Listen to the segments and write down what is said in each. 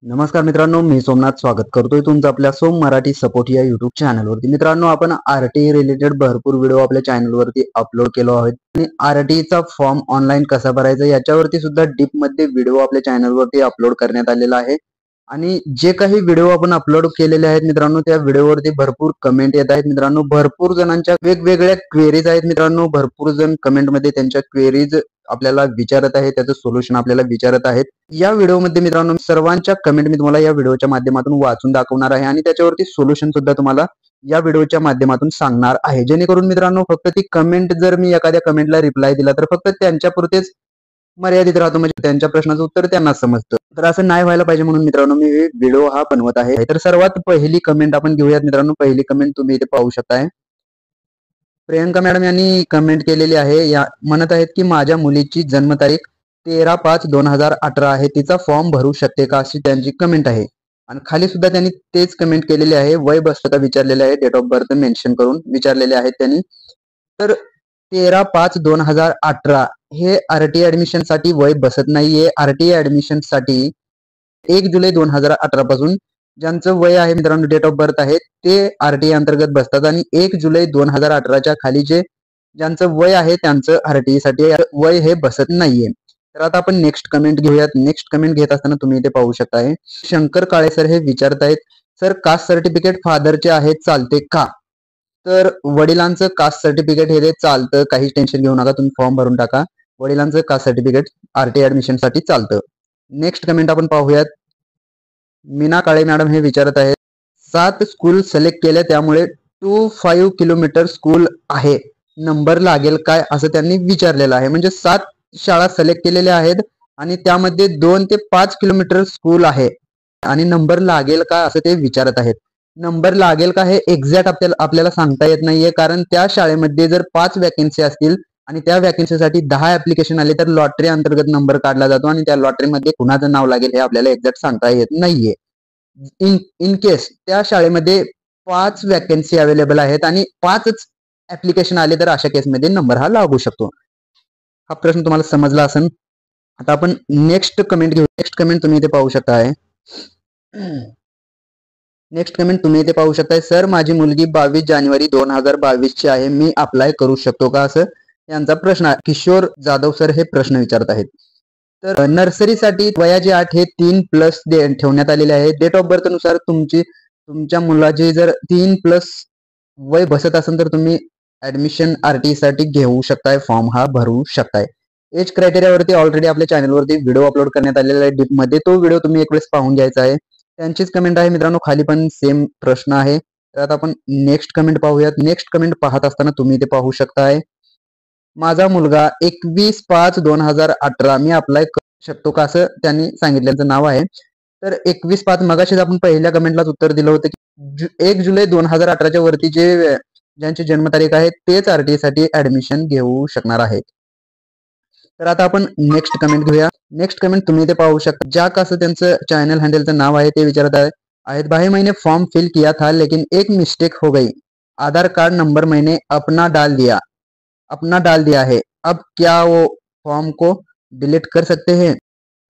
नमस्कार मित्रांनो, मी सोमनाथ स्वागत करतोय तुमचं आपल्या सोम मराठी सपोर्ट या युट्यूब चॅनलवरती। मित्रांनो, आपण आरटीई रिलेटेड भरपूर व्हिडिओ आपल्या चॅनलवरती अपलोड केलो आहेत आणि आरटीईचा फॉर्म ऑनलाईन कसा भरायचा याच्यावरती सुद्धा डीप मध्ये व्हिडिओ आपल्या चॅनलवरती अपलोड करण्यात आलेला आहे। आणि जे काही व्हिडिओ आपण अपलोड केलेले आहेत मित्रांनो, त्या व्हिडिओवरती भरपूर कमेंट येत आहेत मित्रांनो। भरपूर जणांच्या वेगवेगळ्या क्वेरीज आहेत मित्रांनो। भरपूर जण कमेंट मध्ये त्यांच्या क्वेरीज आपल्याला विचारत आहे, त्याचं सोल्युशन आपल्याला विचारत आहेत। या व्हिडिओमध्ये मित्रांनो सर्वांच्या कमेंट मी तुम्हाला या व्हिडिओच्या माध्यमातून वाचून दाखवणार आहे आणि त्याच्यावरती सोल्युशन सुद्धा तुम्हाला या व्हिडिओच्या माध्यमातून सांगणार आहे, जेणेकरून मित्रांनो फक्त ती कमेंट जर मी एखाद्या कमेंटला रिप्लाय दिला तर फक्त त्यांच्यापुरतेच मर्यादित राहतो, म्हणजे त्यांच्या प्रश्नाचं उत्तर त्यांना समजतं। तर असं नाही व्हायला पाहिजे म्हणून मित्रांनो मी व्हिडिओ हा बनवत आहे। तर सर्वात पहिली कमेंट आपण घेऊयात मित्रांनो। पहिली कमेंट तुम्ही इथे पाहू शकताय, प्रियंका मॅडम यांनी कमेंट केलेली आहे। या म्हणत आहेत की माझ्या मुलीची जन्मतारीख 13/5/2018 आहे, तिचा फॉर्म भरू शकते का, अशी त्यांची कमेंट आहे। आणि खाली सुद्धा त्यांनी तेच कमेंट केलेले आहे, वय बसतं का विचारलेले आहे, डेट ऑफ बर्थ मेन्शन करून विचारलेले आहेत त्यांनी। तर 13/5/2018 हे आरटीई ऍडमिशन साठी वय बसत नाहीये। आरटीई ऍडमिशन साठी 1 जुलै 2018 पासून ज्यांचं वय आहे मित्रांनो, डेट ऑफ बर्थ आहे, ते आरटीई अंतर्गत बसतात आणि 1 जुलै 2018च्या खाली ज्यांचं वय आहे त्यांचं आरटीई साठी वय हे बसत नाहीये। तर आता आपण नेक्स्ट कमेंट घेऊयात। नेक्स्ट कमेंट घेत असताना तुम्ही इथे पाहू शकताय, शंकर काळे सर हे विचारतायत, सर कास्ट सर्टिफिकेट फादरचे आहे चालते का? तर वडिलांचं कास्ट सर्टिफिकेट हे चालतं, काही टेन्शन घेऊ नका, तुम्ही फॉर्म भरून टाका। वडिलांचं कास्ट सर्टिफिकेट आरटीई ऍडमिशन साठी चालतं। नेक्स्ट कमेंट आपण पाहूयात, मीना काळे मॅडम हे विचारत आहेत, 7 स्कूल सिलेक्ट केले त्यामुळे 25 किलोमीटर स्कूल आहे, नंबर लागेल काय, असं त्यांनी विचारलेलं आहे। म्हणजे 7 शाळा सिलेक्ट केलेल्या आहेत आणि त्यामध्ये 2 ते 5 किलोमीटर स्कूल आहे आणि नंबर लागेल का असं ते विचारत आहेत। नंबर लागेल का हे एक्झॅक्ट आपल्याला सांगता येत नाहीये, कारण त्या शाळेमध्ये जर 5 वॅकन्सी असतील आणि त्या वॅकन्सीसाठी 10 ऍप्लिकेशन आले तर लॉटरी अंतर्गत नंबर काढला जातो आणि त्या लॉटरीमध्ये कुणाचं नाव लागेल हे आपल्याला एक्झॅक्ट सांगता येत नाहीये। इन केस त्या शाळेमध्ये 5 वॅकन्सी अवेलेबल आहेत आणि 5च ऍप्लिकेशन आले तर अशा केसमध्ये नंबर हा लागू शकतो। हा प्रश्न तुम्हाला समजला असेल। आता आपण नेक्स्ट कमेंट घेऊ। नेक्स्ट कमेंट तुम्ही इथे पाहू शकताय, नेक्स्ट कमेंट तुम्ही इथे पाहू शकताय, सर माझी मुलगी 22 जानेवारी 2022 ची आहे, मी अप्लाय करू शकतो का, असं यांचा प्रश्न आहे। किशोर जाधव सर हे प्रश्न विचारत आहेत। तर नर्सरीसाठी वयाचे 8 हे 3+ ठेवण्यात आलेले आहे। डेट ऑफ बर्थ नुसार तुमच्या मुलाचे जर 3+ वय बसत असेल तर तुम्ही ऍडमिशन आरटीई साठी घेऊ शकताय, फॉर्म हा भरू शकताय। एज क्रायटेरियावरती ऑलरेडी आपल्या चॅनलवरती व्हिडिओ अपलोड करण्यात आलेला आहे डीप मध्ये, तो व्हिडिओ तुम्ही एक वेळेस पाहून घ्यायचा आहे। त्यांचीच कमेंट आहे मित्रांनो, खाली पण सेम प्रश्न आहे। तर आता आपण नेक्स्ट कमेंट पाहूयात। नेक्स्ट कमेंट पाहत असताना तुम्ही इथे पाहू शकताय, माझा मुलगा 21/5/2018 मी अप्लाय करू शकतो का, असं त्यांनी सांगितल्याचं नाव आहे। तर 21/5 मगाशीच आपण पहिल्या कमेंटलाच उत्तर दिलं होतं की 1 जुलै 2018च्या वरती ज्यांची जन्मतारीख आहे तेच आरटीई साठी ऍडमिशन घेऊ शकणार आहेत। तर आता आपण नेक्स्ट कमेंट घेऊया। नेक्स्ट कमेंट तुम्ही इथे पाहू शकता, जॅक असं त्यांचं चॅनल हँडलचं नाव आहे, ते विचारत आहेत, भाई मैंने फॉर्म फिल किया था लेकिन एक मिस्टेक हो गई, आधार कार्ड नंबर मैंने अपना डाल दिया है, अब क्या वो फॉर्म को डिलीट कर सकते हैं?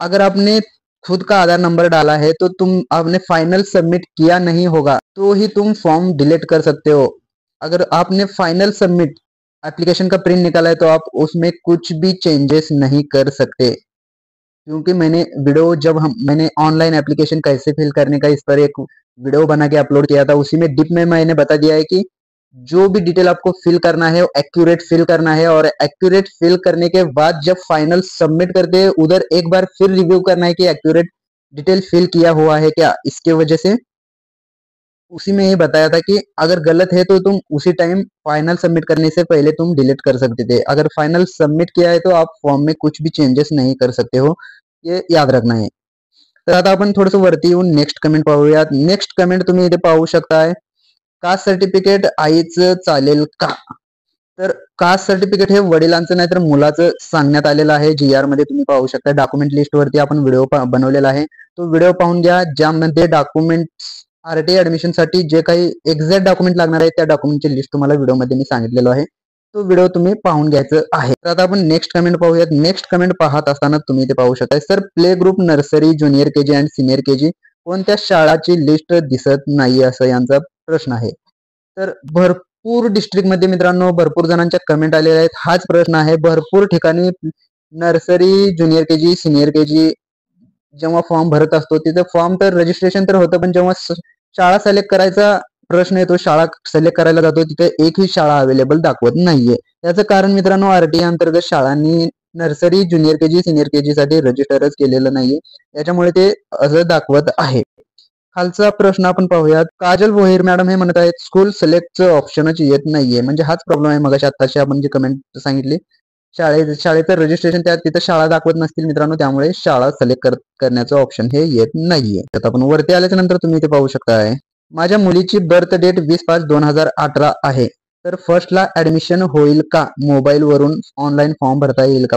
अगर आपने खुद का आधार नंबर डाला है तो आपने फाइनल सबमिट किया नहीं होगा तो ही तुम फॉर्म डिलीट कर सकते हो। अगर आपने फाइनल सबमिट एप्लीकेशन का प्रिंट निकाला है तो आप उसमें कुछ भी चेंजेस नहीं कर सकते, क्योंकि मैंने ऑनलाइन एप्लीकेशन कैसे फिल करने का इस पर एक वीडियो बना के अपलोड किया था, उसी में डिप में मैंने बता दिया है कि जो भी डिटेल आपको फिल करना है एक्यूरेट फिल करना है, और एक्यूरेट फिल करने के बाद जब फाइनल सबमिट करते हैं उधर एक बार फिर रिव्यू करना है कि एक्यूरेट डिटेल फिल किया हुआ है क्या। इसके वजह से उसी में ये बताया था कि अगर गलत है तो तुम उसी टाइम फाइनल सबमिट करने से पहले तुम डिलीट कर सकते थे, अगर फाइनल सबमिट किया है तो आप फॉर्म में कुछ भी चेंजेस नहीं कर सकते हो, ये याद रखना है। तर आता आपण थोडंसं वरती येऊन नेक्स्ट कमेंट पाहूयात। नेक्स्ट कमेंट तुम्ही इथे पाहू शकताय, कास्ट सर्टिफिकेट आईचं चालेल का? तर कास्ट सर्टिफिकेट हे वडिलांचं नाही तर मुलाचं सांगण्यात आलेलं आहे। GR मध्ये तुम्ही पाहू शकता, डॉक्युमेंट लिस्ट वरती आपण व्हिडिओ बनवलेला आहे, तो व्हिडिओ पाहून घ्या, ज्यामध्ये डॉक्युमेंट्स आरटीई ऍडमिशन साठी जे काही एक्झॅक्ट डॉक्युमेंट लागणार आहे त्या डॉक्युमेंटची लिस्ट तुम्हाला व्हिडिओमध्ये मी सांगितलेलं आहे। तो व्हिडिओ तुम्ही पाहून घ्यायचं आहे. तर आता आपण नेक्स्ट कमेंट पाहूयात. नेक्स्ट कमेंट पाहत असताना तुम्ही ते पाहू शकता, sir play group, nursery, junior KG and senior KG कोणत्या शाळाची लिस्ट दिसत नाही, असं यांचा प्रश्न आहे. तर भरपूर डिस्ट्रिक्टमध्ये मित्रांनो भरपूर जणांच्या कमेंट आलेल्या आहेत. हाच प्रश्न आहे. भरपूर ठिकाणी nursery, junior KG, senior KG जेव्हा फॉर्म भरत असतो तिथे फॉर्म तर रजिस्ट्रेशन तर होतं, पण जेव्हा शाळा सिलेक्ट करायचा प्रश्न येतो, शाळा सिलेक्ट करायला जातो, तिथे एकही शाळा अवेलेबल दाखवत नाहीये. याचं कारण मित्रांनो आरटीए अंतर्गत शाळांनी nursery, junior KG, senior KG साठी रजिस्टरच केलेलं नाहीये, याच्यामुळे ते असं दाखवत आहे. खालचा प्रश्न आपण पाहूयात. काजल भोईर मॅडम हे म्हणत आहेत स्कूल सिलेक्टचं ऑप्शनच येत नाहीये. म्हणजे हाच प्रॉब्लेम आहे. मगाशी आताशी आपण जी कमेंट सांगितली, शाळेचं रजिस्ट्रेशन त्यात तिथं शाळा दाखवत नसतील मित्रांनो, त्यामुळे शाळा सिलेक्ट करण्याचं ऑप्शन हे येत नाहीये. तर आपण वरती आल्याच्या नंतर तुम्ही इथे पाहू शकताय, माझ्या मुलीची बर्थ डेट 20/5/2018 आहे. तर फर्स्टला ऍडमिशन होईल का? मोबाईल वरून ऑनलाईन फॉर्म भरता येईल का?